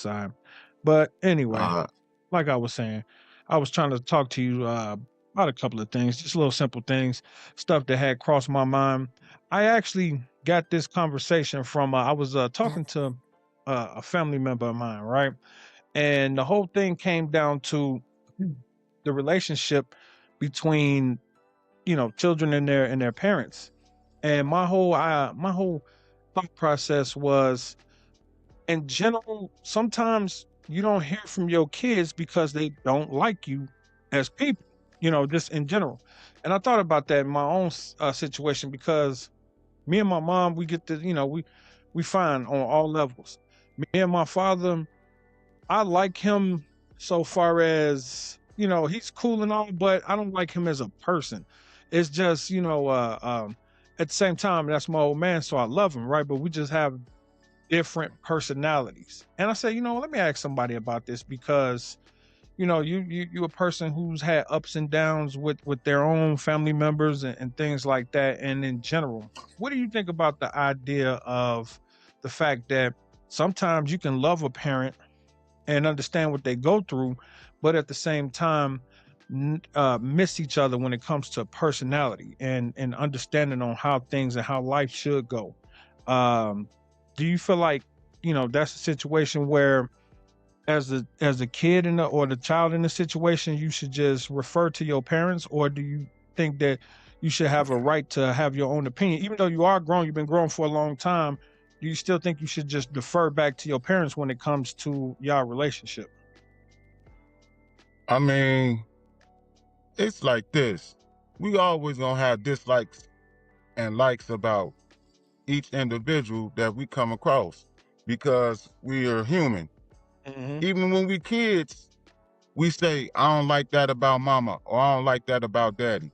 side. But anyway, Uh, like I was saying, I was trying to talk to you about a couple of things, just little simple things, stuff that had crossed my mind. I actually got this conversation from I was talking to a family member of mine, right? And the whole thing came down to the relationship between children and their parents. And my whole thought process was, in general, sometimes you don't hear from your kids because they don't like you as people, just in general. And I thought about that in my own situation, because me and my mom, we get to, we fine on all levels. Me and my father, I like him so far as, he's cool and all, but I don't like him as a person. It's just, at the same time, that's my old man, so I love him, right? But we just have different personalities. And I said, let me ask somebody about this, because you a person who's had ups and downs with their own family members and things like that. And in general, what do you think about the idea of the fact that sometimes you can love a parent and understand what they go through, but at the same time miss each other when it comes to personality and understanding on how things and how life should go? um do you feel like that's a situation where, as a kid or the child in the situation, you should just refer to your parents? Or do you think that you should have a right to have your own opinion, even though you are grown, you've been grown for a long time? Do you still think you should just defer back to your parents when it comes to your relationship? I mean, it's like this. We always gonna have dislikes and likes about each individual that we come across because we are human. Hmm. Even when we kids, we say, I don't like that about mama or I don't like that about daddy.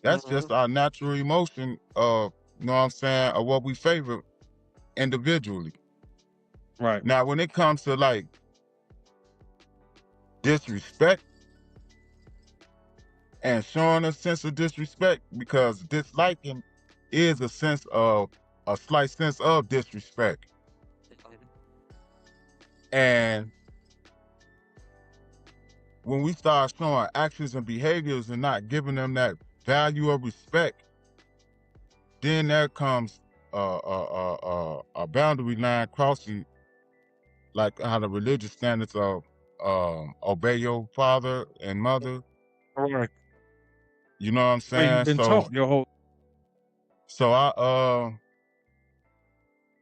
That's Hmm. just our natural emotion of, you know what I'm saying, of what we favor individually. Right. Now, when it comes to like disrespect and showing a sense of disrespect, because disliking is a sense of a slight sense of disrespect. And when we start showing actions and behaviors and not giving them that value of respect, then there comes a boundary line crossing, like how the religious standards of obey your father and mother. All right. You know what I'm Well, you've saying? been So, taught your whole. so I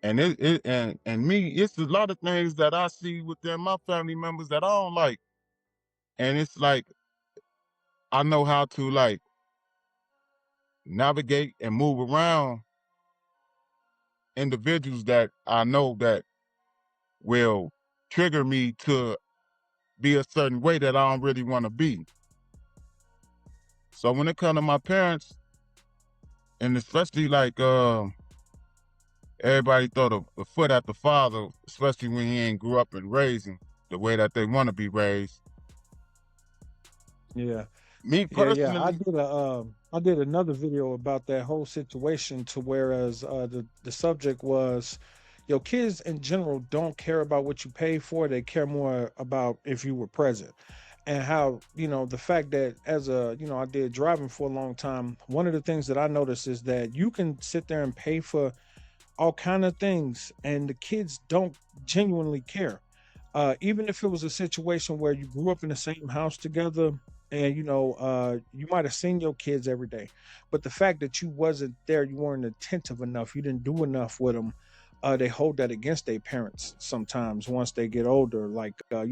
and and me, it's a lot of things that I see within my family members that I don't like, and it's like I know how to like navigate and move around individuals that I know that will trigger me to be a certain way that I don't really want to be. So when it comes to my parents, and especially like everybody throw the foot at the father, especially when he ain't grew up and raised him the way that they want to be raised. Yeah. Me Yeah. I personally, did I did another video about that whole situation, to whereas the subject was, your kids in general don't care about what you pay for. They care more about if you were present. And how, the fact that, as I did driving for a long time, one of the things that I noticed is that you can sit there and pay for all kind of things, and the kids don't genuinely care. Even if it was a situation where you grew up in the same house together, and you might have seen your kids every day, but the fact that you wasn't there, you weren't attentive enough, you didn't do enough with them, they hold that against their parents sometimes once they get older. Like, I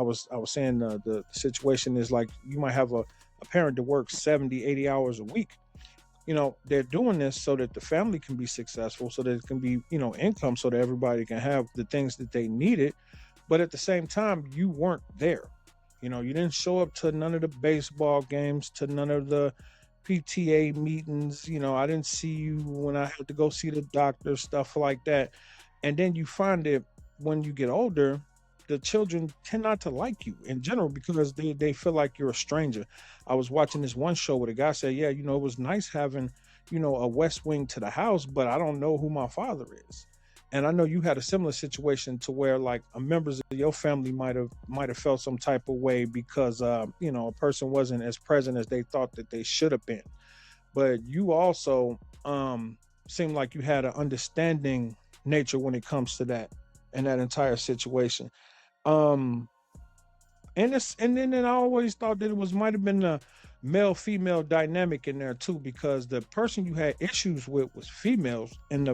was saying, the situation is like, you might have a parent that works 70, 80 hours a week. They're doing this so that the family can be successful, so that it can be, income, so that everybody can have the things that they needed. But at the same time, you weren't there. You didn't show up to none of the baseball games, to none of the PTA meetings. I didn't see you when I had to go see the doctor, stuff like that. And then you find it, when you get older, the children tend not to like you in general, because they feel like you're a stranger. I was watching this one show where the guy said, yeah, it was nice having, a West Wing to the house, but I don't know who my father is. And I know you had a similar situation to where like members of your family might have felt some type of way because a person wasn't as present as they thought that they should have been. But you also seemed like you had an understanding nature when it comes to that and that entire situation. Um and then I always thought that it was might have been a male female dynamic in there too, because the person you had issues with was females, and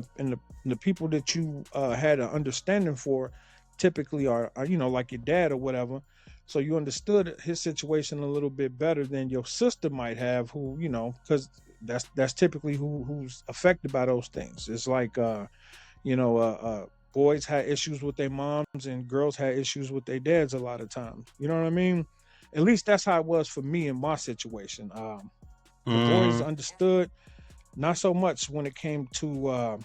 the people that you had an understanding for typically are like your dad or whatever. So you understood his situation a little bit better than your sister might have, who because that's typically who's affected by those things. It's like you know, uh, uh, boys had issues with their moms and girls had issues with their dads a lot of times. You know what I mean? At least that's how it was for me in my situation. The boys Mm. understood, not so much when it came to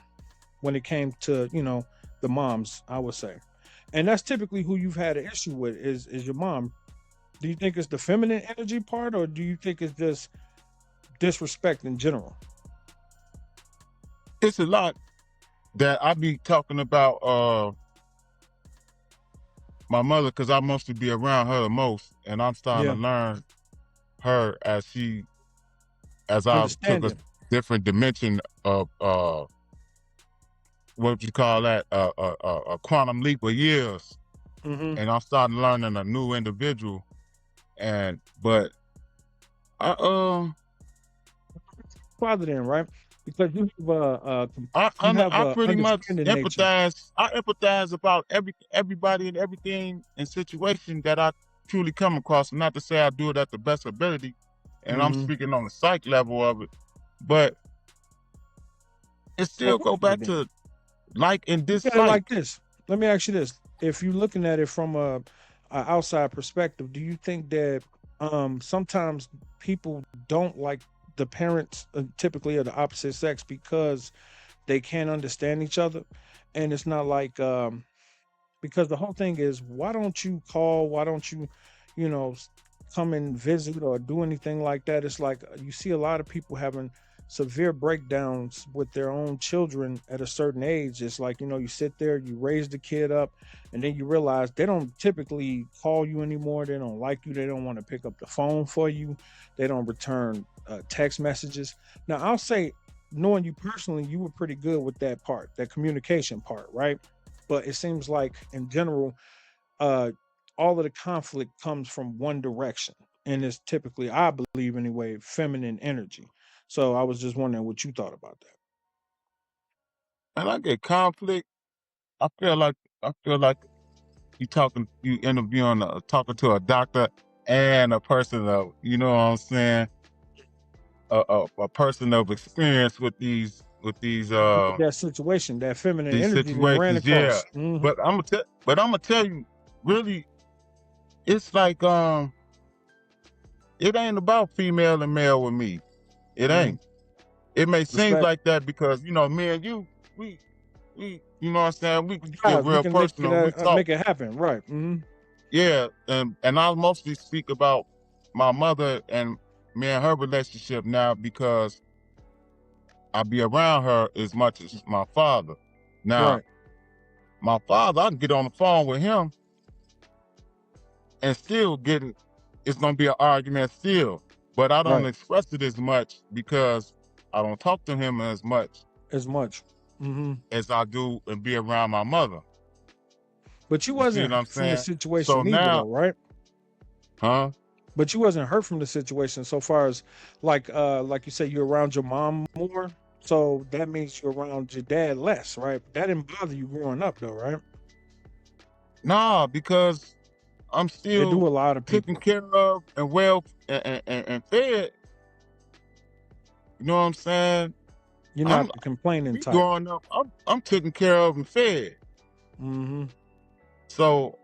the moms, I would say. And that's typically who you've had an issue with is your mom. Do you think it's the feminine energy part, or do you think it's just disrespect in general? It's a lot that I be talking about my mother because I mostly be around her the most, and I'm starting Yeah, to learn her as I took a understanding. different dimension of what you call that a quantum leap of years, Mm-hmm. and I'm starting learning a new individual. And but I Father then, right? Because you have I a pretty much understanding nature. empathize. I empathize about everybody and everything and situation that I truly come across. Not to say I do it at the best ability, and I'm Hmm. speaking on the psych level of it, but it Well, still look go at it back then. to like and Look at it like dislike. this. Let me ask you this: if you're looking at it from a outside perspective, do you think that sometimes people don't like the parents, typically of the opposite sex, because they can't understand each other, and it's not like because the whole thing is, why don't you call, why don't you you know s- come and visit or do anything like that? It's like you see a lot of people having severe breakdowns with their own children at a certain age. It's like you sit there, you raise the kid up, and then you realize they don't typically call you anymore, they don't like you, they don't want to pick up the phone for you, they don't return text messages. Now I'll say, knowing you personally, you were pretty good with that part, that communication part, right? But it seems like in general, uh, all of the conflict comes from one direction, and it's typically, I believe anyway, feminine energy. So I was just wondering what you thought about that. And I get conflict. I feel like I feel like you interviewing talking to a doctor and a person of what I'm saying, a person of experience with With that situation, that feminine these energy then ran situations. Yeah, across. Hmm. but I'm gonna tell you, really, it's like it ain't about female and male with me. It Hmm. ain't. It may seem Respect. like that because me and you, we what I'm saying, we get Guys, we real can make it personal. We talk. make it happen, right? Hmm. Yeah, and I mostly speak about my mother and me and her relationship now because I be around her as much as my father. Now, Right, my father, I can get on the phone with him and still it's gonna be an argument still, but I don't right. express it as much because I don't talk to him as much As much. Hmm. as I do and be around my mother. But you You see wasn't what I'm hurt from the saying? So situation either, now, though, right? huh? But you wasn't hurt from the situation so far as like you said, you're around your mom more. So that means you're around your dad less, right? That didn't bother you growing up though, right? Nah, because I'm It do still a lot of taken people. care of and well and fed. You know what I'm saying? You're I'm not the complaining Me type. growing up, I'm taken care of and fed. Hmm. So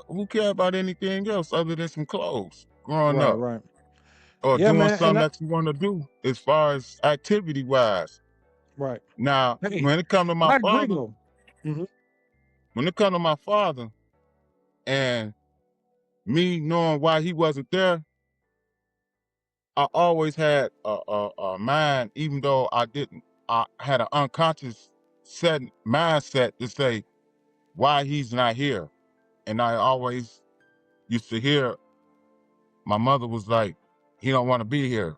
who care about anything else other than some clothes growing Right, up right. or Yeah, doing man. And something that you want to do as far as activity wise. right. Now, Hey, I agree though. Hmm. when it come to my father and me knowing why he wasn't there, I always had a mind, even though I didn't. I had an unconscious. set mindset to say why he's not here. And I always used to hear my mother was like, he don't want to be here.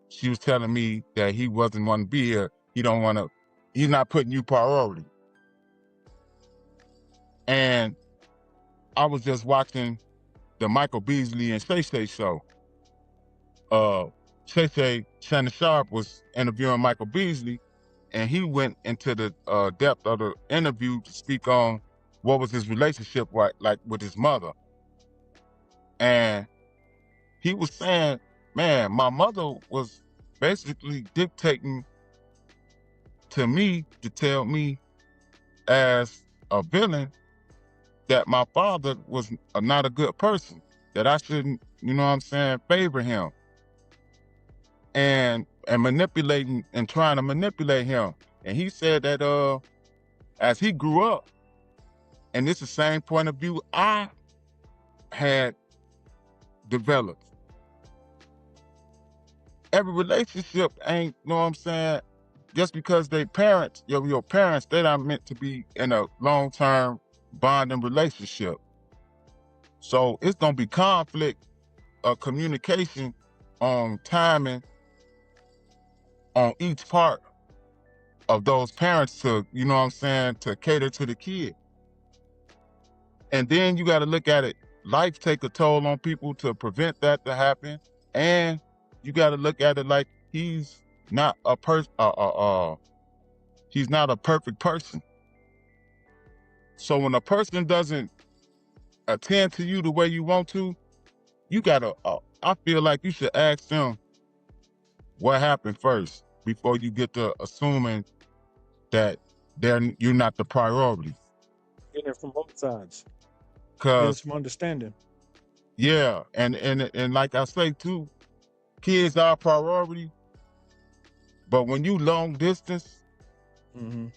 She was telling me that he wasn't want to be here. He don't want to, he's not putting you priority. And I was just watching the Michael Beasley and Shay Shay show. Shannon Sharp was interviewing Michael Beasley, and he went into the depth of the interview to speak on what was his relationship like with his mother. And he was saying, man, my mother was basically dictating to me to tell me as a villain that my father was not a good person, that I shouldn't, you know what I'm saying, favor him. And manipulating and trying to manipulate him. And he said that as he grew up, and it's the same point of view I had developed. Every relationship ain't, you know what I'm saying, just because they parents, your parents, they not meant to be in a long-term bonding relationship. So it's gonna be conflict of communication on timing on each part of those parents to, you know what I'm saying, to cater to the kid. And then you got to look at it, life take a toll on people to prevent that to happen. And you got to look at it like he's not a he's not a perfect person. So when a person doesn't attend to you the way you want to, you gotta, I feel like you should ask them what happened first before you get to assuming that you're not the priority. Get it from both sides. Get Cause some understanding. yeah, and like I say too, kids are priority, but when you long distance, Mm-hmm.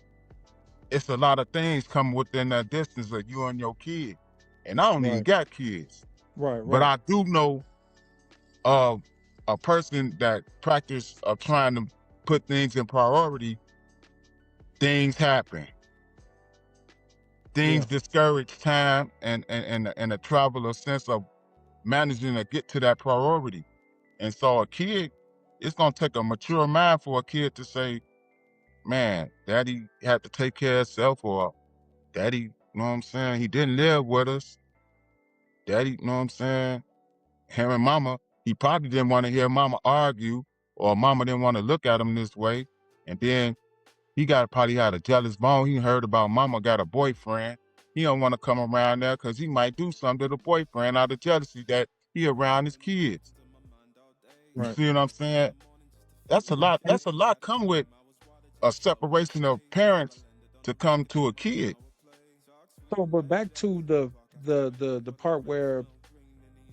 it's a lot of things come within that distance of you and your kid. And I don't even Right. got kids, Right. but Right. I do know of a person that practice of trying to put things in priority, things happen. Things Yeah. discourage time and a travel a sense of managing to get to that priority. And so a kid, it's gonna take a mature mind for a kid to say, man, daddy had to take care of himself, or daddy, you know what I'm saying, he didn't live with us. Daddy, you know what I'm saying? Him and mama, he probably didn't want to hear mama argue, or mama didn't want to look at him this way. And then he probably had a jealous bone. He heard about mama got a boyfriend. He don't want to come around there because he might do something to the boyfriend out of jealousy that he around his kids. You Right. see what I'm saying? That's a lot. And That's a lot come with a separation of parents to come to a kid. so, but back to the part where,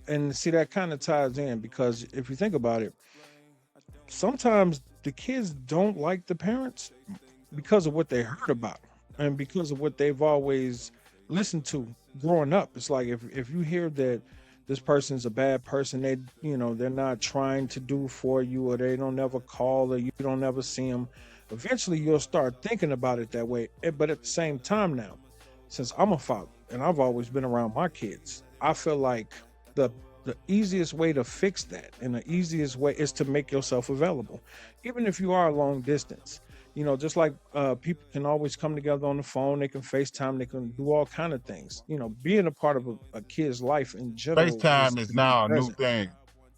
and see, that kind of ties in, because if you think about it, sometimes the kids don't like the parents because of what they heard about and because of what they've always listened to growing up. It's like if you hear that this person's a bad person, they, they're not trying to do for you, or they don't ever call, or you don't ever see them, eventually you'll start thinking about it that way. But at the same time now, since I'm a father and I've always been around my kids, I feel like the the easiest way to fix that, and the easiest way, is to make yourself available, even if you are long distance. Just like people can always come together on the phone, they can FaceTime, they can do all kind of things. Being a part of a kid's life in general is FaceTime is to be now a new present. thing.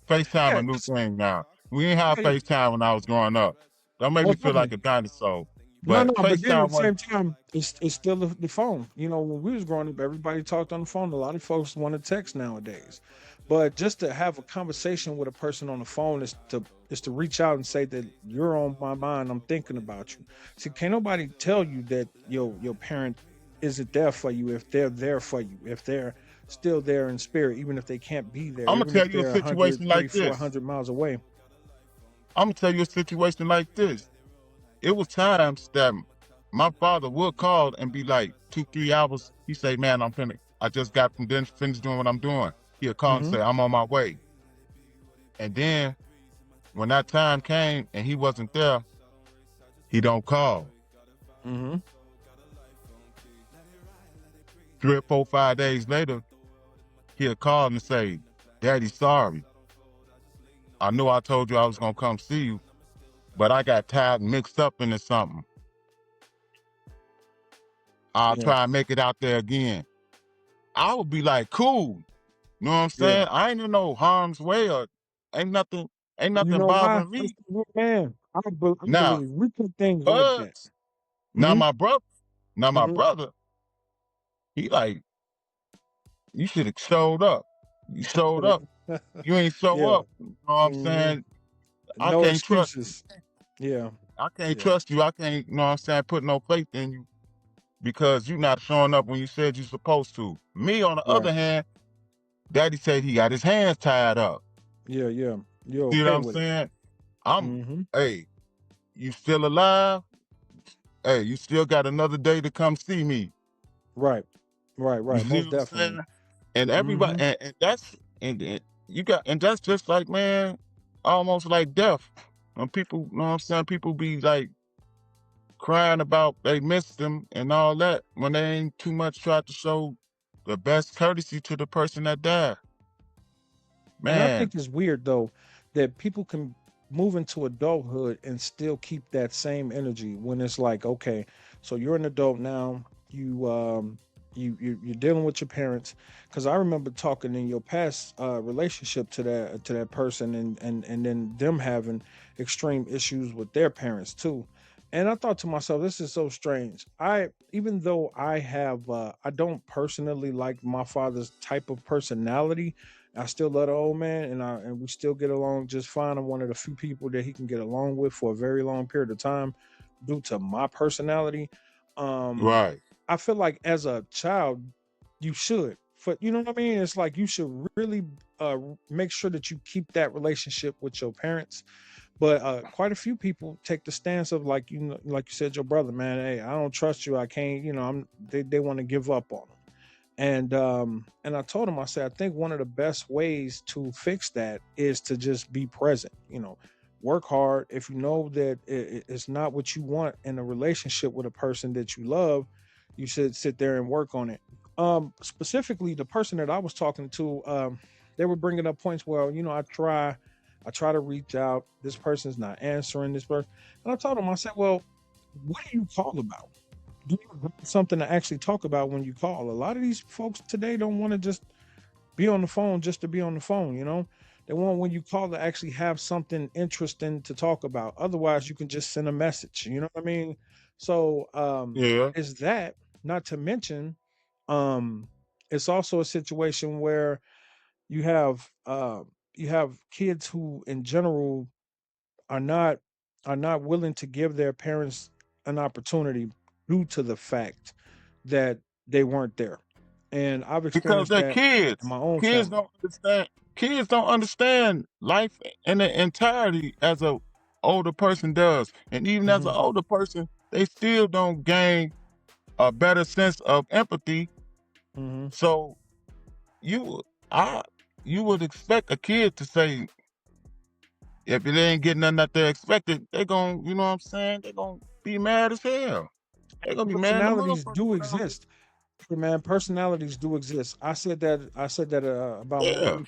FaceTime Yeah, a new thing now. We didn't have yeah, yeah, FaceTime when I was growing up. Don't make me most feel like definitely. a dinosaur. No, But no, but then at FaceTime the one, same time, it's still the phone. When we was growing up, everybody talked on the phone. A lot of folks want to text nowadays, but just to have a conversation with a person on the phone is to reach out and say that you're on my mind. I'm thinking about you. See, can't nobody tell you that your parent isn't there for you if they're there for you. If they're still there in spirit, even if they can't be there, I'm gonna even tell if you a they're 100, situation 3, like this. 400 miles away. I'm gonna tell you a situation like this. It was times that my father would call and be like 2, 3 hours. He say, man, I just got from then finished doing what I'm doing. He'll call and Hmm. say, I'm on my way. And then when that time came and he wasn't there, he don't call. Mhm. 3 or 4, 5 days later, he'll call and say, "Daddy, sorry. I knew I told you I was gonna come see you, but I got tired and mixed up into something. I'll Yeah. try and make it out there again." I would be like, "Cool." You know what I'm Yeah. saying? I ain't in no harm's way or ain't nothing ain't You nothing know why? bothering That's me. the man. I Now, believe we put things like but that. now Mhm. my brother, now my Mhm. brother, he like, "You should have showed up. You showed up. You ain't show Yeah. up." You know what I'm Mhm. saying? I No can't trust you. excuses. Yeah. I can't Yeah. trust you. I can't, you know what I'm saying, put no faith in you because you not showing up when you said you supposed to. Me, on the Right. other hand, Daddy said he got his hands tied up. Yeah, yeah. You're See what okay I'm with it. saying? I'm, Mhm. hey, you still alive? Hey, you still got another day to come see me. Right. Right, You right. see Most what I'm definitely. saying? And everybody, Mhm. and you got, and that's just like, man, almost like death. When people, you know what I'm saying, people be like crying about they missed them and all that when they ain't too much tried to show the best courtesy to the person that died. And I Man, think it's weird though that people can move into adulthood and still keep that same energy when it's like, okay, so you're an adult now. You're dealing with your parents. Because I remember talking in your past relationship to that person, and then them having extreme issues with their parents too. And I thought to myself, this is so strange. Even though I don't personally like my father's type of personality. I still love the old man, and we still get along just fine. I'm one of the few people that he can get along with for a very long period of time, due to my personality. Um, right. I feel like as a child, you should, for you know what I mean. It's like you should really make sure that you keep that relationship with your parents. But quite a few people take the stance of like like you said, your brother, man. Hey, I don't trust you. I can't. They want to give up on him. And I told him, I said, I think one of the best ways to fix that is to just be present. Work hard. If you know that it's not what you want in a relationship with a person that you love, you should sit there and work on it. Specifically, the person that I was talking to, they were bringing up points. Well, I try to reach out. This person's not answering this person, and I told him, I said, well, what do you call about? Do you have something to actually talk about when you call? A lot of these folks today don't want to just be on the phone just to be on the phone. They want when you call to actually have something interesting to talk about. Otherwise, you can just send a message. You know what I mean? So Yeah. is that not to mention um it's also a situation where you have you have kids who in general are not willing to give their parents an opportunity due to the fact that they weren't there. And I've Because experienced they're that in kids. my own Kids family. don't understand. Kids don't understand life in the entirety as a older person does. And even as an Hmm. older person, they still don't gain a better sense of empathy. Hmm. So you I you would expect a kid to say, if they ain't getting nothing that they expected, they gon' you know what I'm saying? They gonna be mad as hell. They gonna be mad in the Personalities motherfucker do without exist. Hey, man, personalities do exist. I said that about yeah.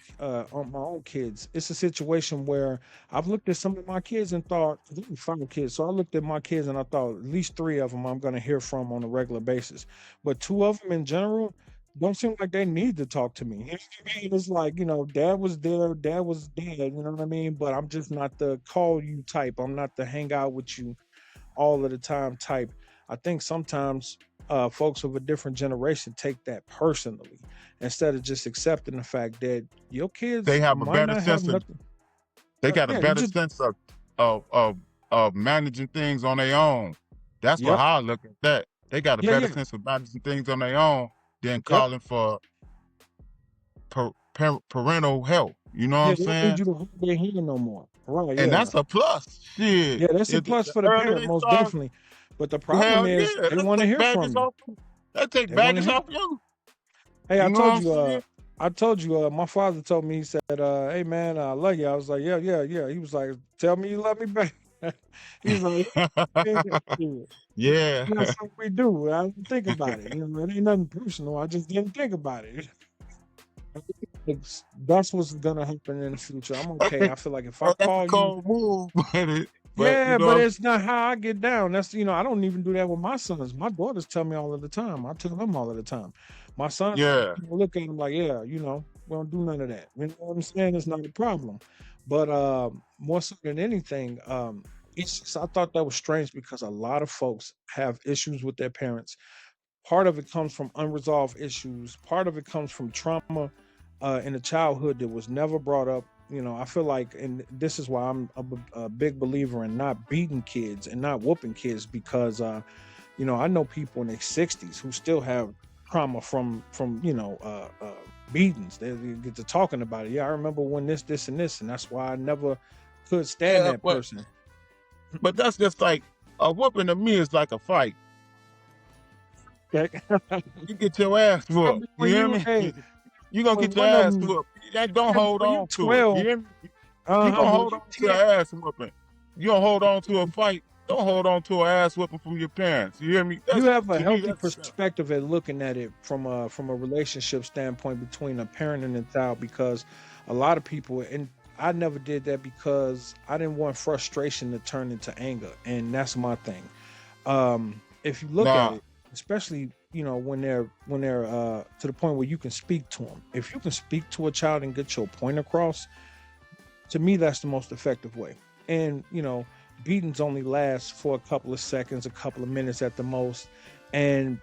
on my own kids. It's a situation where I've looked at some of my kids and thought, I think 5 kids. So I looked at my kids and I thought at least three of them I'm going to hear from on a regular basis, but two of them in general don't seem like they need to talk to me. You know what I mean? It's like, dad was there, dad was dead. You know what I mean? But I'm just not the call you type. I'm not the hang out with you all of the time type. I think sometimes folks of a different generation take that personally instead of just accepting the fact that your They kids have a might better not have sense of nothing. they got a Yeah, you better just sense of of managing things on their own. That's what yep, how I look at that. They got a yeah, better yeah, sense of managing things on their own than yep, calling for parental help. You know what yeah. I'm They don't need saying? you to hold their hand no more. Right? And Yeah, that's a plus. Shit. yeah. That's a If plus the for the earlier parent, they most start, definitely. But the problem hell is yeah, they let's want to take hear from baggage you. off. Let's take They want to baggage hear. off you. Hey, You I know what told I'm you. saying? My father told me. He said, "Hey, man, I love you." I was like, "Yeah, yeah, yeah." He was like, "Tell me you love me back." He's like, "Yeah, yeah." Yeah. That's what we do. I didn't think about it. It ain't nothing personal. I just didn't think about it. That's what's gonna happen in the future. I'm okay. I feel like if I That's a call you, cold move, but you yeah, know what but I'm it's not how I get down. That's I don't even do that with my sons. My daughters tell me all of the time. I tell them all of the time. My sons Yeah. look at them like, yeah, we don't do none of that. You know what I'm saying? It's not a problem. But more so than anything, it's just, I thought that was strange because a lot of folks have issues with their parents. Part of it comes from unresolved issues. Part of it comes from trauma in the childhood that was never brought up. I feel like, and this is why I'm a big believer in not beating kids and not whooping kids because, I know people in their 60s who still have trauma from beatings. They get to talking about it. Yeah, I remember when this, and this, and that's why I never could stand Yeah, that but person. that's just like a whooping to me is like a fight. Okay? You get your ass Yeah, whooped. but You when hear you, me? hey, You gonna when get your one of ass them, whooped. Don't yeah, but hold when you on to it. You 12, hear me? You gonna but hold when on you to an 10, ass whooping. You don't hold on to a fight. Don't hold on to an ass whooping from your parents. You hear me? you That's have a to me. healthy That's perspective at looking at it from a relationship standpoint between a parent and a child because a lot of people, and I never did that because I didn't want frustration to turn into anger, and that's my thing. If you look at nah. it, especially when they're to the point where you can speak to them, if you can speak to a child and get your point across, to me that's the most effective way. And beatings only last for a couple of seconds, a couple of minutes at the most, and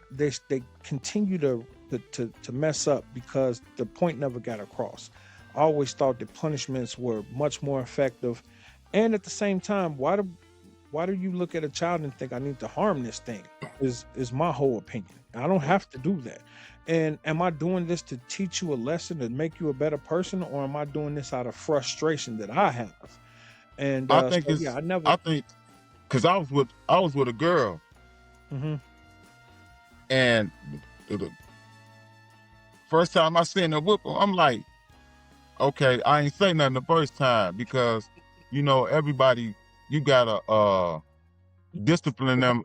they continue to mess up because the point never got across. I always thought that punishments were much more effective, and at the same time, why do you look at a child and think I need to harm this thing? Is my whole opinion. I don't have to do that. And am I doing this to teach you a lesson to make you a better person, or am I doing this out of frustration that I have? And I think so yeah, it's. I never. I think because I was with a girl, Hmm. and the first time I seen her whoop her, I'm like, okay, I ain't say nothing the first time because everybody, you gotta discipline them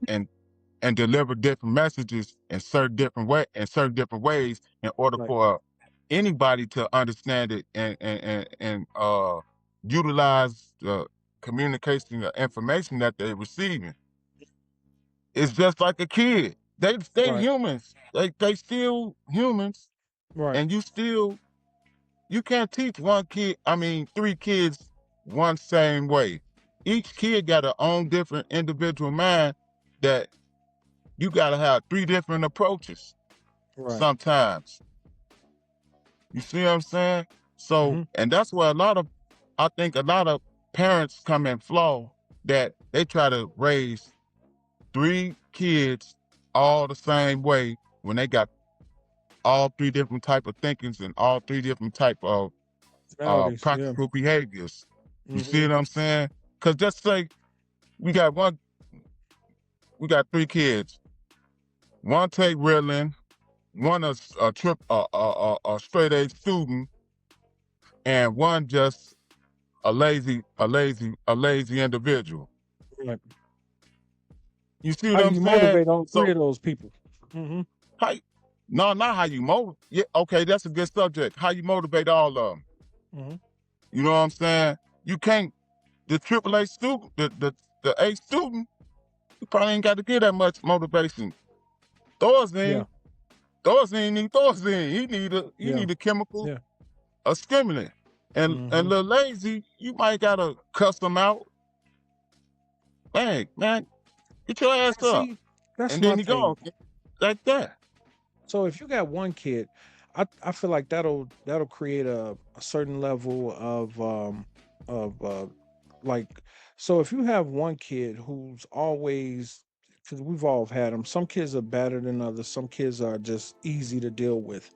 and deliver different messages in certain different ways in order Right, for anybody to understand it and utilize the communication, the information that they're receiving. It's just like a kid. They right, humans. They still humans, right, and you can't teach one kid. I mean, three kids one same way. Each kid got a own different individual mind that you got to have three different approaches right. sometimes. You see what I'm saying? So, Hmm. and that's where I think a lot of parents come in flaw that they try to raise three kids all the same way when they got all three different type of thinkings and all three different type of Personalities. Yeah. practical behaviors. You see Hmm. what I'm saying? Because just say we got one, we got three kids. One take Ritalin, one a straight A student, and one just a lazy individual. Right. You see How what do I'm you saying? motivate all three So of those people? Hmm. how? No, not how you motivate. Yeah, okay, that's a good subject. How you motivate all of them? Hmm. You know what I'm saying? You can't. The AAA student, the A student, you probably ain't got to get that much motivation. Yeah. Thorazine, Thorazine need Thorazine. He Yeah. need a chemical, Yeah. a stimulant. And Hmm. little lazy, you might gotta cuss them out. Hey, man, get your ass up. See, that's And my then he thing. go like that. So if you got one kid, I feel like that'll create a certain level of like, so if you have one kid who's always, because we've all had them, some kids are better than others, some kids are just easy to deal with.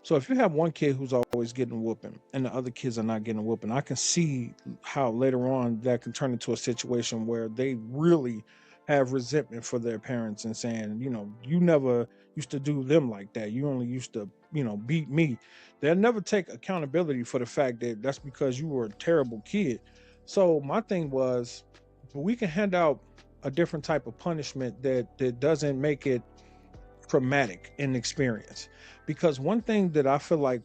So if you have one kid who's always getting whooping and the other kids are not getting whooping, I can see how later on that can turn into a situation where they really have resentment for their parents and saying, you never used to do them like that. You only used to, beat me. They'll never take accountability for the fact that that's because you were a terrible kid. So my thing was, we can hand out. a different type of punishment that doesn't make it traumatic in experience. Because one thing that I feel like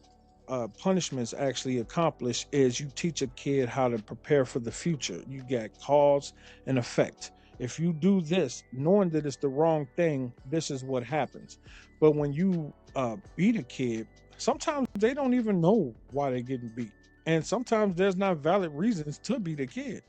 punishments actually accomplish is you teach a kid how to prepare for the future. You get cause and effect. If you do this, knowing that it's the wrong thing, this is what happens. But when you beat a kid, sometimes they don't even know why they're getting beat, and sometimes there's not valid reasons to beat a kid.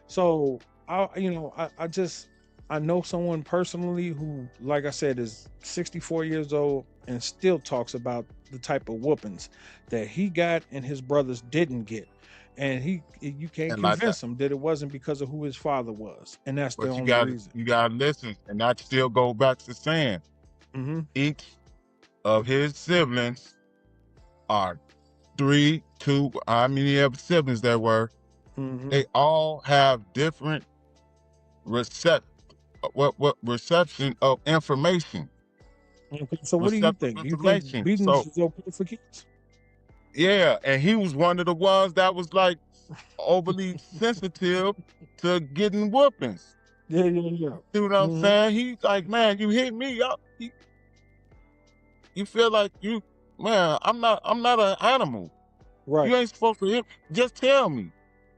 So I just I know someone personally who, like I said, is 64 years old and still talks about the type of whoopings that he got and his brothers didn't get. And you can't And like that. convince him that it wasn't because of who his father was. And that's the But only reason. you gotta listen, and that still go back to saying Hmm. each of his siblings are three, two, how many other siblings there were, Hmm. they all have different recept what reception of information. Okay, so what do you Receptive think? You think information. beating So is okay for kids? yeah, and he was one of the ones that was like overly sensitive to getting whoopings. Yeah, yeah, yeah. You know what I'm Hmm. saying? He's like, man, you hit me up. You feel like you, man, I'm not an animal. Right, You ain't supposed to hit, just tell me.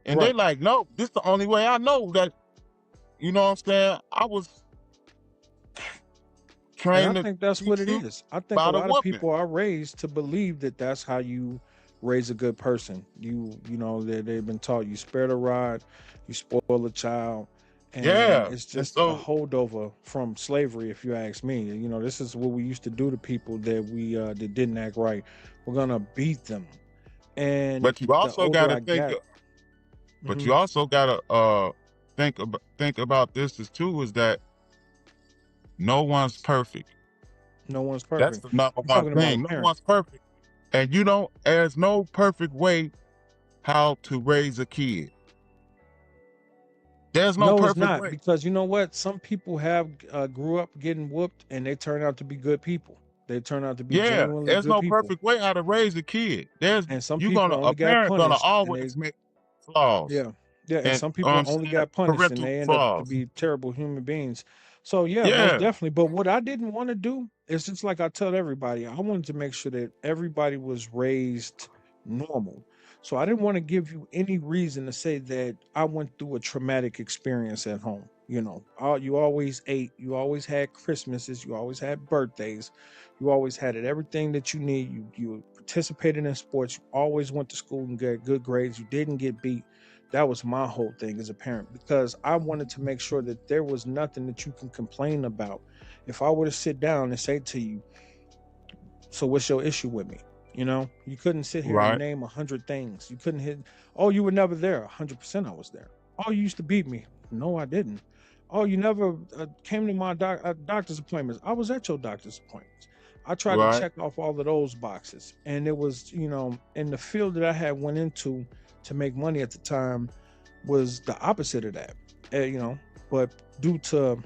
And they right. like, no, this the only way I know that, you know what I'm saying? I was And I trained to think that's what teach it you is. I think a by the lot of whooping. people are raised to believe that that's how you raise a good person. They've been taught you spare the rod, you spoil a child, and Yeah. it's And just a so, holdover from slavery, if you ask me. This is what we used to do to people that didn't act right. We're gonna beat them, and but you the also older gotta I think, got, but hmm you also gotta think about this as too, is that no one's perfect. no one's That's perfect. the number I'm one talking about thing. No one's parents. perfect. And you don't, there's no perfect way how to raise a kid. There's no No, it's perfect not, way. because you know what? Some people have grew up getting whooped and they turn out to be good people. They turn out to be Yeah, genuinely there's good no people. perfect way how to raise a kid. There's And some you people gonna a only got parent gonna punished and they always make flaws, yeah. Yeah, and and some people I'm only saying got punished and parental they end up to flaws. be terrible human beings. So yeah, most Yeah, definitely. But what I didn't want to do is just like I tell everybody, I wanted to make sure that everybody was raised normal. So I didn't want to give you any reason to say that I went through a traumatic experience at home. You always ate, you always had Christmases, you always had birthdays, you always had it, everything that you need. You participated in sports, you always went to school and got good grades, you didn't get beat. That was my whole thing as a parent, because I wanted to make sure that there was nothing that you can complain about. If I were to sit down and say to you, so what's your issue with me? You couldn't sit here and right, name 100 things. You couldn't hit, oh, you were never there. 100% I was there. Oh, you used to beat me. No, I didn't. Oh, you never came to my doctor's appointments. I was at your doctor's appointments. I tried to right, check off all of those boxes. And it was, in the field that I had went into to make money at the time was the opposite of that. But due to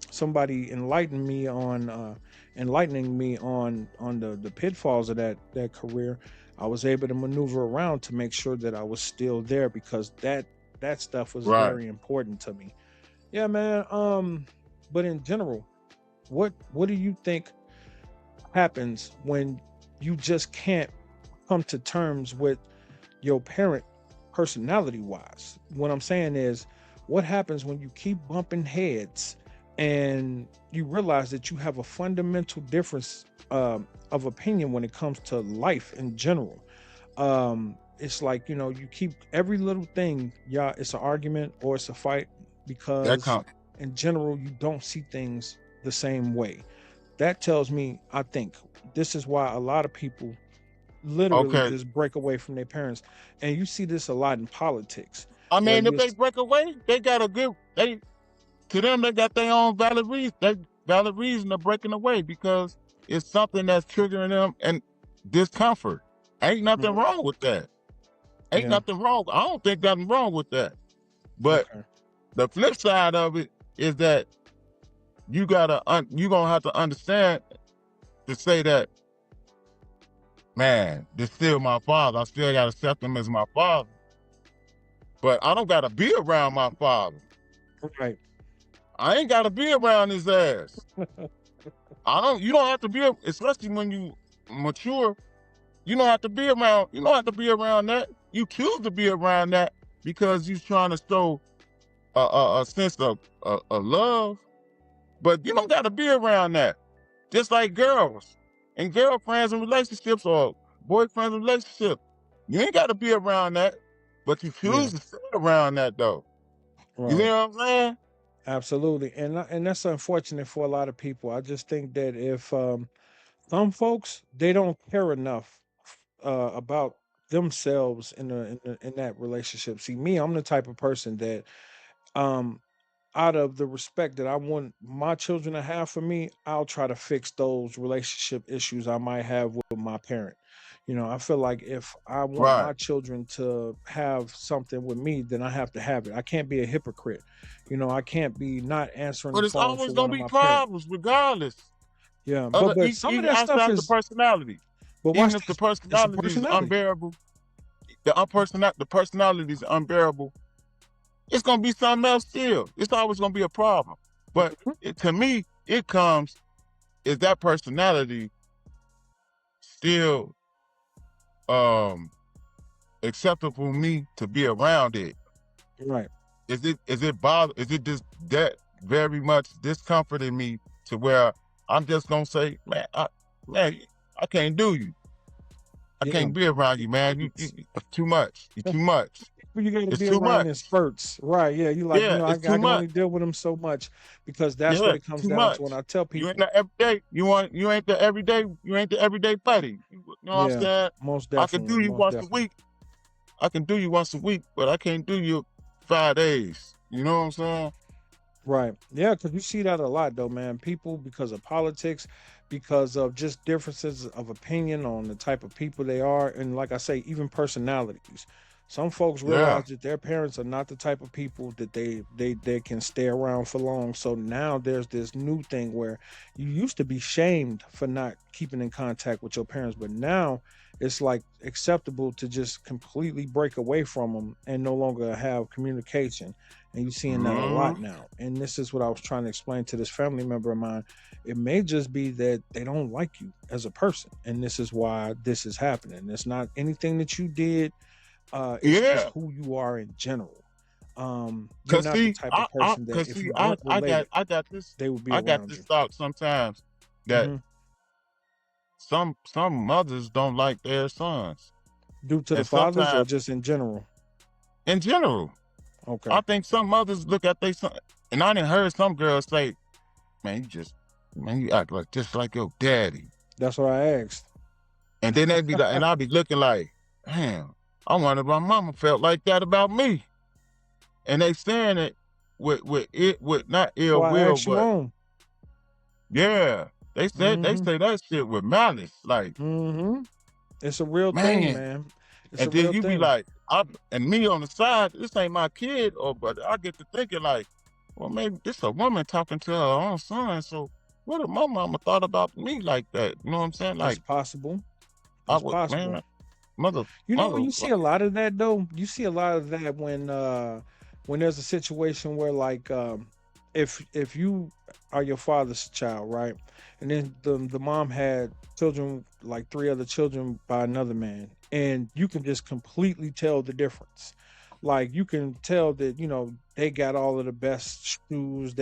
somebody enlightening me on the pitfalls of that career, I was able to maneuver around to make sure that I was still there, because that stuff was right. very important to me. Yeah, man. But in general, what do you think happens when you just can't come to terms with your parent personality wise? What I'm saying is, what happens when you keep bumping heads and you realize that you have a fundamental difference of opinion when it comes to life in general? It's like, you keep every little thing, yeah, it's an argument or it's a fight, That because comes. in general, you don't see things the same way. That tells me, I think, this is why a lot of people literally Okay. just break away from their parents. And you see this a lot in politics, I where mean, if you they break away, they got a good. They to them they got their own valid reason. They valid reason of breaking away because it's something that's triggering them and discomfort. Ain't nothing Mhm. wrong with that. Ain't Yeah. nothing wrong. I don't think nothing wrong with that. But Okay. the flip side of it is that you gonna have to understand to say that, man, this still my father. I still gotta accept him as my father. But I don't gotta be around my father. Right. I ain't gotta be around his ass. You don't have to be, especially when you mature, you don't have to be around, that. You choose to be around that because you're trying to show a sense of love, but you don't gotta be around that. Just like girls and girlfriends and relationships or boyfriends and relationships. You ain't gotta be around that, but you Yeah, choose to stay around that though. You see right. what I'm saying? Absolutely. And that's unfortunate for a lot of people. I just think that if some folks they don't care enough about themselves in that relationship. See, me, I'm the type of person that um out of the respect that I want my children to have for me, I'll try to fix those relationship issues I might have with my parent. I feel like if I want Right. my children to have something with me, then I have to have it. I can't be a hypocrite. I can't be not answering But the it's phone always for one gonna of be my parents. problems regardless. Yeah, but some of Even that stuff outside the is. personality. But Even watch if the this. It's a personality is personality. unbearable, the personality is unbearable, it's gonna be something else still. It's always gonna be a problem. But Mhm. to me, it comes, is that personality still um acceptable for me to be around it? Right. Is it just that very much discomforting me to where I'm just gonna say, man, I can't do you. I Yeah. can't be around you, man. It's too much. You're too much. Who you got to It's be too around in much. spurts, right? Yeah, you like, Yeah, I it's too can much. only deal with them so much because that's what Yeah, it comes too down to. When much. I tell You ain't people, the everyday. You ain't the everyday. You ain't the everyday buddy. You know what I'm yeah, saying? most I can definitely, do you most once a definitely. week. I can do you once a week, but I can't do you 5 days. You know what I'm saying? Right. Yeah, because you see that a lot though, man. People, because of politics, because of just differences of opinion on the type of people they are, and like I say, even personalities. Some folks Yeah. realize that their parents are not the type of people that they can stay around for long. So now there's this new thing where you used to be shamed for not keeping in contact with your parents, but now it's like acceptable to just completely break away from them and no longer have communication, and you're seeing that a lot Hmm. now. And this is what I was trying to explain to this family member of mine. It may just be that they don't like you as a person, and this is why this is happening. It's not anything that you did. It's just Yeah. who you are in general. You're Cause not the see, type of person that if you weren't related, they would be I got around this you. thought sometimes that Hmm. some mothers don't like their sons, Due to the and fathers or sometimes just in general? in general, Okay, I think some mothers look at their son, and I done heard some girls say, "Man, you act like just like your daddy," that's what I asked. and then they be like, and I be looking like, "Damn, I wonder if my mama felt like that about me," and they saying it with not That's ill why I will, asked you but on. yeah, they Hmm. say that shit with malice, like, Hmm. It's a real thing, man. man. It's a And then real you be thing. like, and me on the side, this ain't my kid, or but I get to thinking like, well, maybe this a woman talking to her own son. So what if my mama thought about me like that? You know what I'm saying? It's Like possible. I It's would, possible. man, mother, You mother, see a lot of that though. You see a lot of that when there's a situation where like if you are your father's child, right? And then the mom had children, like three other children by another man, and you can just completely tell the difference. Like you can tell that, they got all of the best shoes.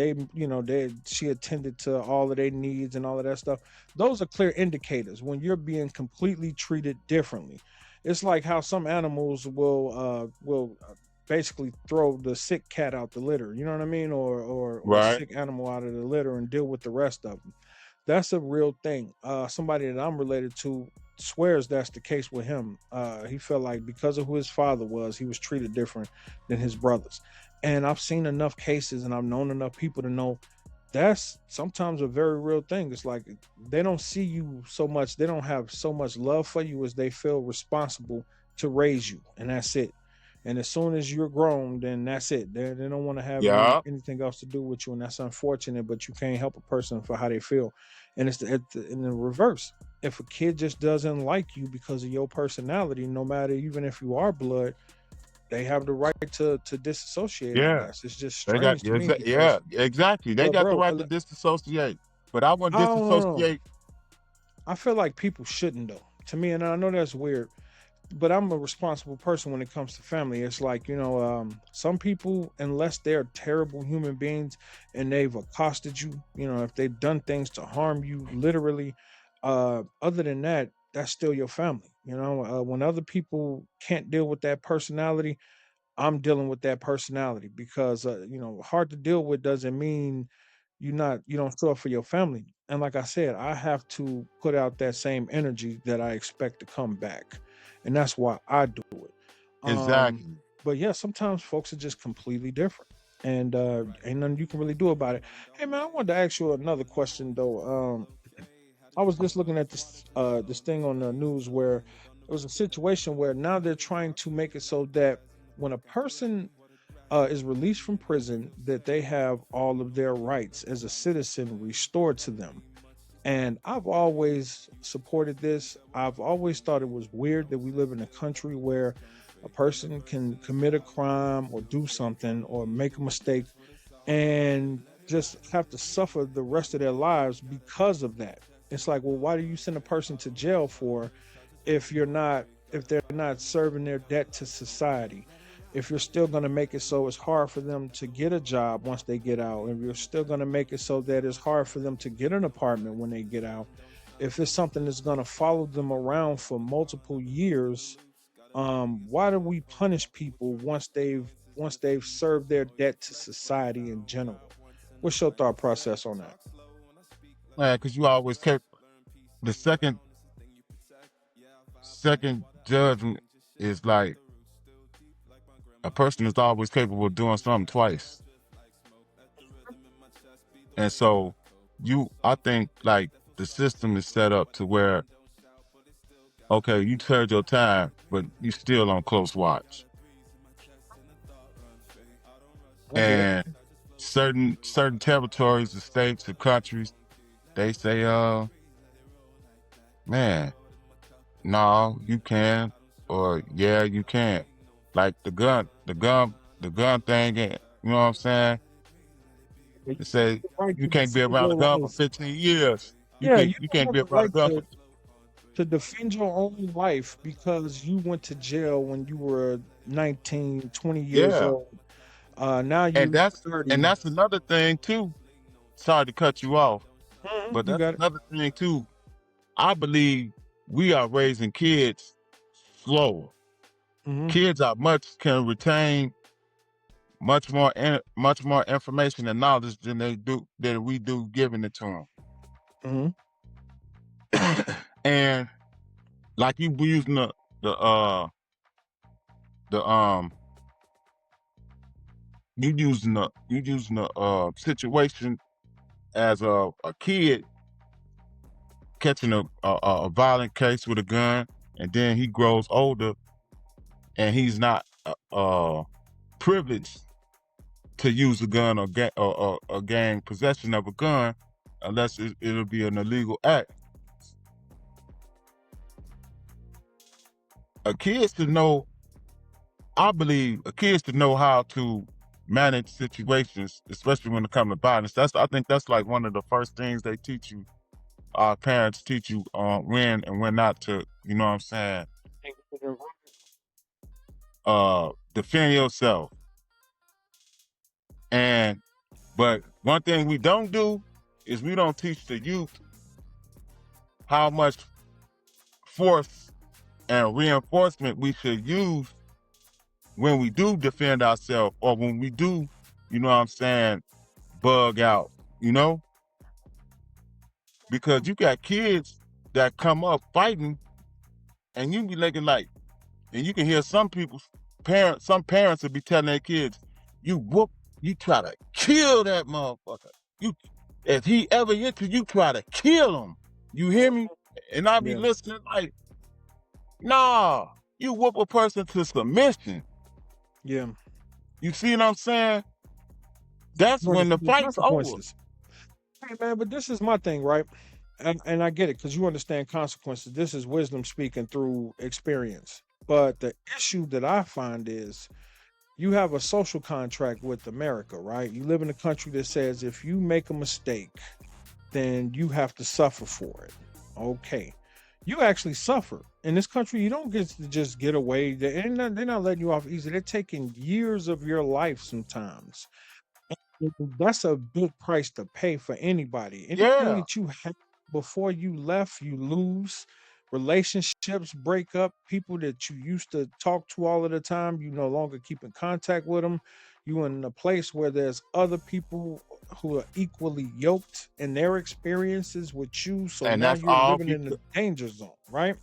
She attended to all of their needs and all of that stuff. Those are clear indicators when you're being completely treated differently. It's like how some animals will basically throw the sick cat out the litter. You know what I mean, or a right? sick animal out of the litter and deal with the rest of them. That's a real thing. Somebody that I'm related to swears that's the case with him. He felt like because of who his father was, he was treated different than his brothers. And I've seen enough cases and I've known enough people to know that's sometimes a very real thing. It's like they don't see you so much, they don't have so much love for you as they feel responsible to raise you, and that's it. And as soon as you're grown, then that's it. They don't want to have Yeah, anything else to do with you, and that's unfortunate. But you can't help a person for how they feel. And it's in the reverse. If a kid just doesn't like you because of your personality, no matter even if you are blood, they have the right to disassociate, I Yeah, guess. It's just they got strange to yeah, me yeah, because, exactly. They well, got the bro, right to disassociate, but I wouldn't I don't know. disassociate. I feel like people shouldn't though. To me, and I know that's weird, but I'm a responsible person when it comes to family. It's like, some people, unless they're terrible human beings and they've accosted you, if they've done things to harm you, literally, other than that, that's still your family. When other people can't deal with that personality, I'm dealing with that personality because hard to deal with doesn't mean you don't show up for your family. And like I said, I have to put out that same energy that I expect to come back. And that's why I do it. Um Exactly. but yeah, sometimes folks are just completely different. And ain't nothing you can really do about it. Hey man, I wanted to ask you another question though. I was just looking at this thing on the news where it was a situation where now they're trying to make it so that when a person is released from prison, that they have all of their rights as a citizen restored to them. And I've always supported this. I've always thought it was weird that we live in a country where a person can commit a crime or do something or make a mistake and just have to suffer the rest of their lives because of that. It's like, well, why do you send a person to jail for if they're not serving their debt to society? If you're still going to make it so it's hard for them to get a job once they get out, if you're still going to make it so that it's hard for them to get an apartment when they get out, if it's something that's going to follow them around for multiple years, why do we punish people once they've served their debt to society in general? What's your thought process on that? Man, because you always kept the second judgment is like a person is always capable of doing something twice. And so I think like the system is set up to where, okay, you served your time, but you still on close watch. I get it. And certain territories, the states, the countries, they say, man, no, you can, or yeah, you can't. Like the gun thing, you know what I'm saying? You They say have the right you to can't be defend around a your gun for life. 15 years. You Yeah, can't you you don't can't have be the around a right gun for to defend your own life because you went to jail when you were 19, 20 years yeah. old. Now And you that's and 30. that's another thing too. Sorry to cut you off, Mhm, but you that's got it. another thing too. I believe we are raising kids slower. Hmm. Kids are much can retain much more information and knowledge than we do giving it to Hmm. them. And like you were using the uh the you using the situation as a kid catching a violent case with a gun, and then he grows older and he's not privileged to use a gun or gain possession of a gun unless it'll be an illegal act. A kid should know. I believe a kid should know how to manage situations, especially when it comes to violence. I think that's like one of the first things they teach you. Our parents teach you when and when not to. You know what I'm saying? Defend yourself. And but one thing we don't do is we don't teach the youth how much force and reinforcement we should use when we do defend ourselves or when we do, you know what I'm saying, bug out, you know? Because you got kids that come up fighting and you be looking like, and you can hear some parents will be telling their kids, you try to kill that motherfucker. You, if he ever hit you, you try to kill him. You hear me? And I be Yeah. listening like, nah, you whoop a person to submission. Yeah. You see what I'm saying? That's No, when the the fight's over. consequences. Hey man, but this is my thing, right? And I get it because you understand consequences. This is wisdom speaking through experience. But the issue that I find is you have a social contract with America, right? You live in a country that says if you make a mistake, then you have to suffer for it. Okay. You actually suffer. In this country, you don't get to just get away. They're not letting you off easy. They're taking years of your life sometimes. That's a big price to pay for anybody. Anything Yeah. that you had before you left, you lose. Relationships break up. People that you used to talk to all of the time, you no longer keep in contact with them. You in a place where there's other people who are equally yoked in their experiences with you. So And now that's you're all living in because the danger zone, right?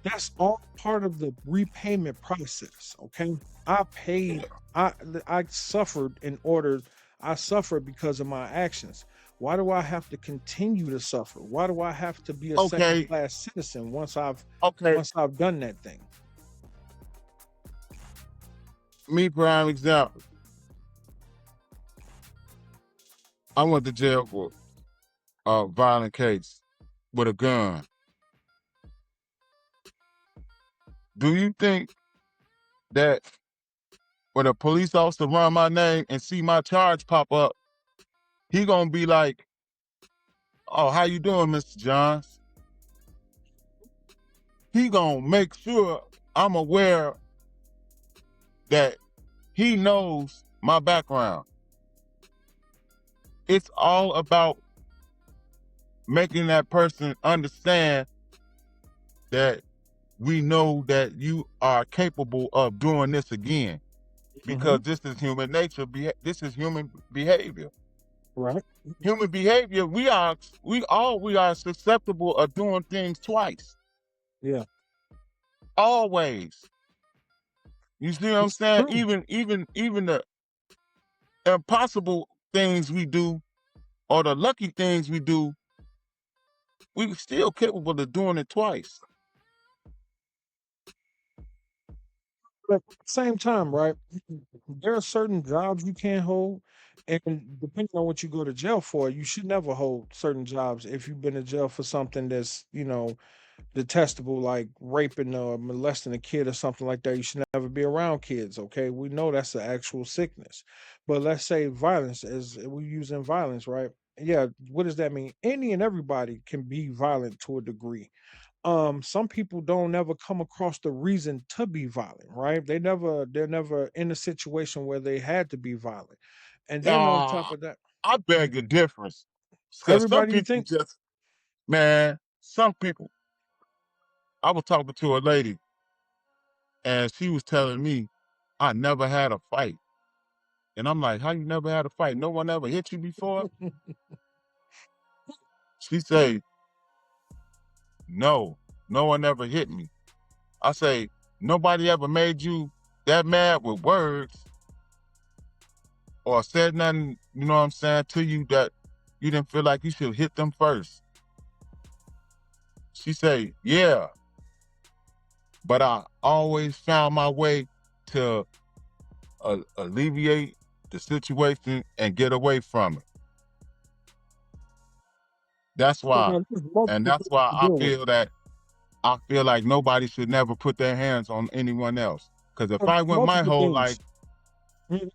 That's all part of the repayment process. Okay. I paid, I I suffered in order, I suffered because of my actions. Why do I have to continue to suffer? Why do I have to be a second okay, class citizen okay. once I've done that thing? Me prime example. I went to jail for a violent case with a gun. Do you think that when a police officer run my name and see my charge pop up, he gonna be like, "Oh, how you doing, Mr. Johns?" He gonna make sure I'm aware that he knows my background. It's all about making that person understand that we know that you are capable of doing this again Hmm. because this is human nature. This is human behavior. Right. Human behavior. We are susceptible of doing things twice. Yeah. Always. You see what I'm It's saying? true. Even the impossible things we do or the lucky things we do, we still capable of doing it twice. But at the same time, right? There are certain jobs you can't hold, and depending on what you go to jail for, you should never hold certain jobs if you've been in jail for something that's, detestable, like raping or molesting a kid or something like that. You should never be around kids. Okay, we know that's an actual sickness, but let's say violence, as we using violence, right? Yeah, what does that mean? Any and everybody can be violent to a degree. Some people don't ever come across the reason to be violent, right? They're never in a situation where they had to be violent. And then on top Uh, of that, I beg a difference. Because some everybody, you people think? just, man, some people, I was talking to a lady and she was telling me, I never had a fight. And I'm like, how you never had a fight? No one ever hit you before? She say, no, no one ever hit me. I say, nobody ever made you that mad with words or said nothing, you know what I'm saying, to you that you didn't feel like you should hit them first. She say, yeah, but I always found my way to alleviate the situation and get away from it. That's You why. know, there's And multiple that's things why to I deal with. feel that I feel like nobody should never put their hands on anyone else. Because if I went my Multiple whole life, things. Mm,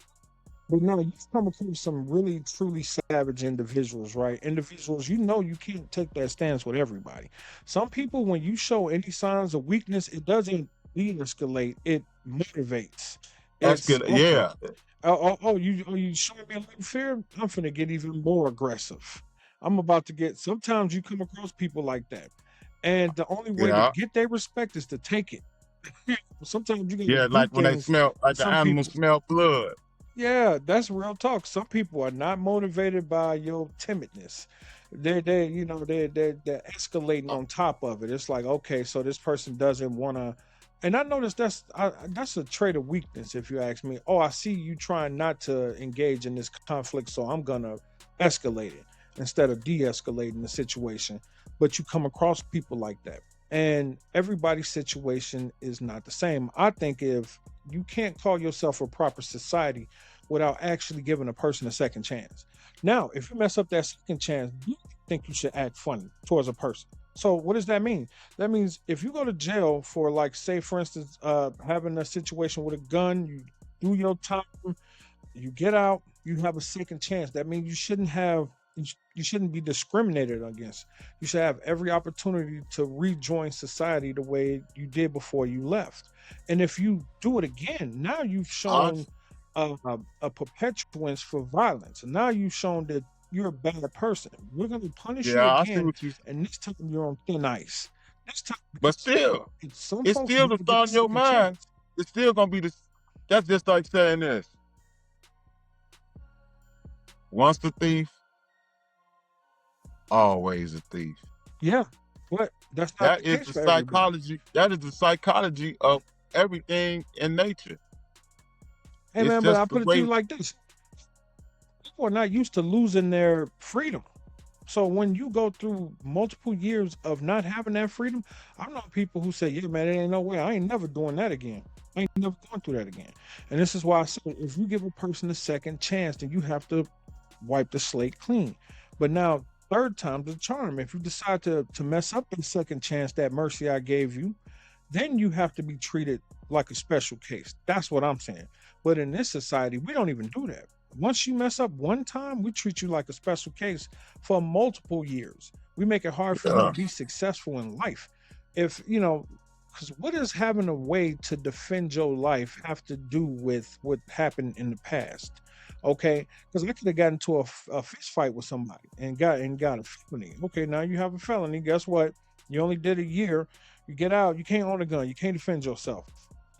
But no, you've come across some really truly savage individuals, right? Individuals, you can't take that stance with everybody. Some people, when you show any signs of weakness, it doesn't de-escalate, it motivates. that's It's good. okay. Yeah. You showing me a little fear? I'm finna get even more aggressive. I'm about to get. Sometimes you come across people like that, and the only way to Yeah. get their respect is to take it. Sometimes you gotta Yeah. do Like when they things smell, for like the some animals people. smell blood. Yeah, that's real talk. Some people are not motivated by your timidness. They're escalating Uh, on top of it. It's like, okay, so this person doesn't want to. And I noticed that's a trait of weakness, if you ask me. Oh, I see you trying not to engage in this conflict, so I'm gonna escalate it instead of de-escalating the situation. But you come across people like that, and everybody's situation is not the same. I think if you can't call yourself a proper society without actually giving a person a second chance. Now, if you mess up that second chance, you think you should act funny towards a person. So what does that mean? That means if you go to jail for, like, say for instance, having a situation with a gun, you do your time, you get out, you have a second chance. That means you shouldn't be discriminated against. You should have every opportunity to rejoin society the way you did before you left. And if you do it again, now you've I, shown a perpetuance for violence. And now you've shown that you're a bad person. We're going to punish you yeah, I see again, what you. and this time you're on thin ice. This time, But still, some it's folks still the never get the thought in your second mind. chance. It's still gonna be the. That's just like saying this: once a thief, always a thief. Yeah, but that's not the That is case the for everybody. psychology. That is the psychology of everything in nature. Hey It's man, but I just the put it to you way. like this: people are not used to losing their freedom. So when you go through multiple years of not having that freedom, I know people who say, "Yeah, man, there ain't no way. I ain't never doing that again. I ain't never going through that again." And this is why I say, if you give a person a second chance, then you have to wipe the slate clean. But now, third time's the charm. If you decide to mess up the second chance, that mercy I gave you, then you have to be treated like a special case. That's what I'm saying. But in this society, we don't even do that. Once you mess up one time, we treat you like a special case for multiple years. We make it hard for you to Yeah. be successful in life. If, because what does having a way to defend your life have to do with what happened in the past? Okay, because I could have gotten into a fist fight with somebody and got a felony. Okay, now you have a felony. Guess what? You only did a year. You get out, you can't own a gun, you can't defend yourself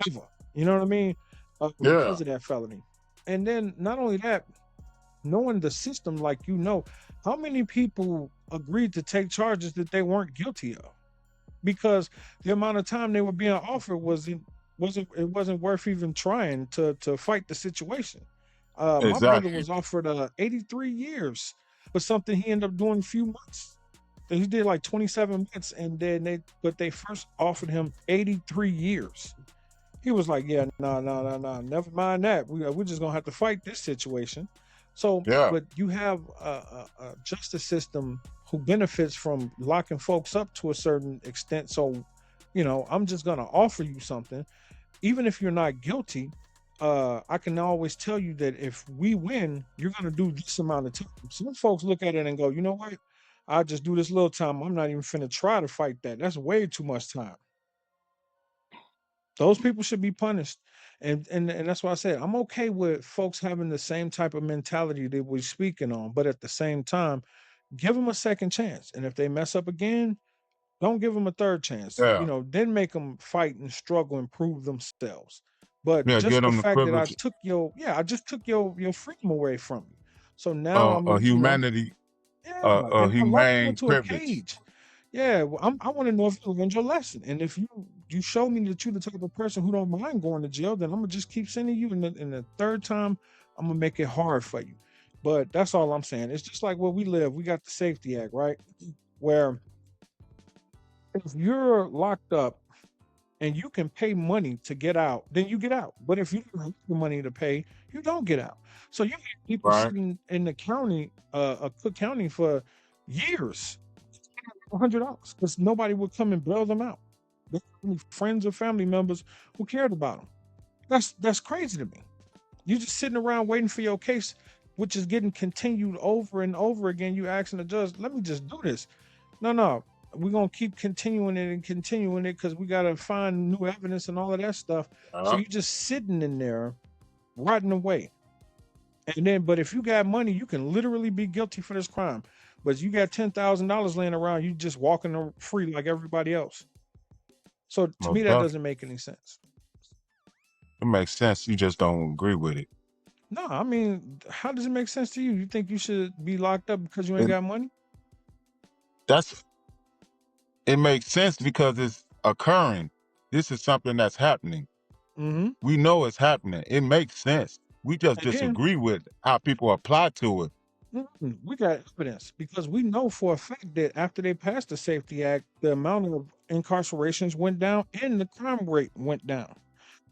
ever. You know what I mean? Yeah. Because of that felony. And then not only that, knowing the system, like, how many people agreed to take charges that they weren't guilty of because the amount of time they were being offered wasn't worth even trying to fight the situation. My brother Exactly. was offered 83 years for something he ended up doing a few months. He did like 27 months, and then they first offered him 83 years. He was like, "Yeah, no, no, no, no, never mind that. We're just gonna have to fight this situation." So, Yeah. but you have a justice system who benefits from locking folks up to a certain extent. So, I'm just gonna offer you something, even if you're not guilty. I can always tell you that if we win, you're gonna do this amount of time. Some folks look at it and go, "You know what? I'll just do this little time. I'm not even finna try to fight that. That's way too much time." Those people should be punished. And that's why I said I'm okay with folks having the same type of mentality that we're speaking on, but at the same time, give them a second chance. And if they mess up again, don't give them a third chance. Yeah. Then make them fight and struggle and prove themselves. But Yeah. Give just the them the fact that privilege I just took your freedom away from you. So now I'm of gonna, humanity, yeah, a and I locked you humane into a privilege. cage. Yeah, well, I want to know if you learned your lesson, and if you show me that you're the type of person who don't mind going to jail, then I'm gonna just keep sending you. And the third time, I'm gonna make it hard for you. But that's all I'm saying. It's just like where we live. We got the Safety Act, right? Where if you're locked up and you can pay money to get out, then you get out. But if you don't have the money to pay, you don't get out. So you have people Right. sitting in the county, Cook County, for years, $100 because nobody would come and bail them out. They had any friends or family members who cared about them. That's crazy to me. You're just sitting around waiting for your case, which is getting continued over and over again. You asking the judge, "Let me just do this." No, no, we're gonna keep continuing it and continuing it because we gotta find new evidence and all of that stuff. So Uh, you're just sitting in there rotting away. And then, but if you got money, you can literally be guilty for this crime. But you got $10,000 laying around, you just walking free like everybody else. So to me, most that definitely. doesn't make any sense. It makes sense. You just don't agree with it. No, I mean, how does it make sense to you? You think you should be locked up because you ain't And got money? that's it makes sense because it's occurring. This is something that's happening. Mm-hmm. We know it's happening. It makes sense. We just And then disagree with how people apply to it. we got evidence because we know for a fact that after they passed the Safety Act, the amount of incarcerations went down and the crime rate went down.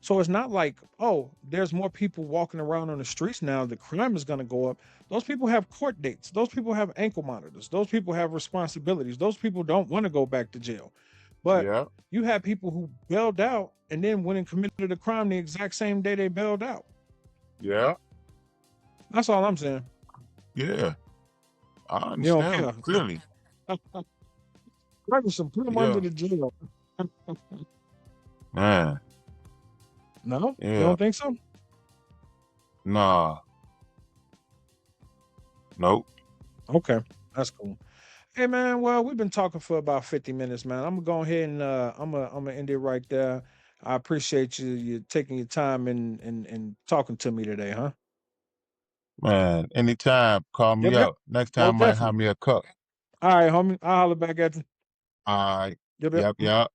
So it's not like, oh, there's more people walking around on the streets now, the crime is going to go up. Those people have court dates. Those people have ankle monitors. Those people have responsibilities. Those people don't want to go back to jail. But Yeah. you have people who bailed out and then went and committed a crime the exact same day they bailed out. Yeah. That's all I'm saying. Yeah. I You don't understand care. clearly. Ferguson, put him under Yeah. the jail. Man. No, you Yeah. don't think so? Nah. Nope. Okay, that's cool. Hey man, well, we've been talking for about 50 minutes, man. I'm gonna go ahead and I'm gonna end it right there. I appreciate you taking your time and talking to me today, huh? Man. Anytime, call Yep, me yep. out. Next time, Most might have definitely. me a cup. All right, homie. I'll holler back at you. All right. Yep, yep. Yep. Yep.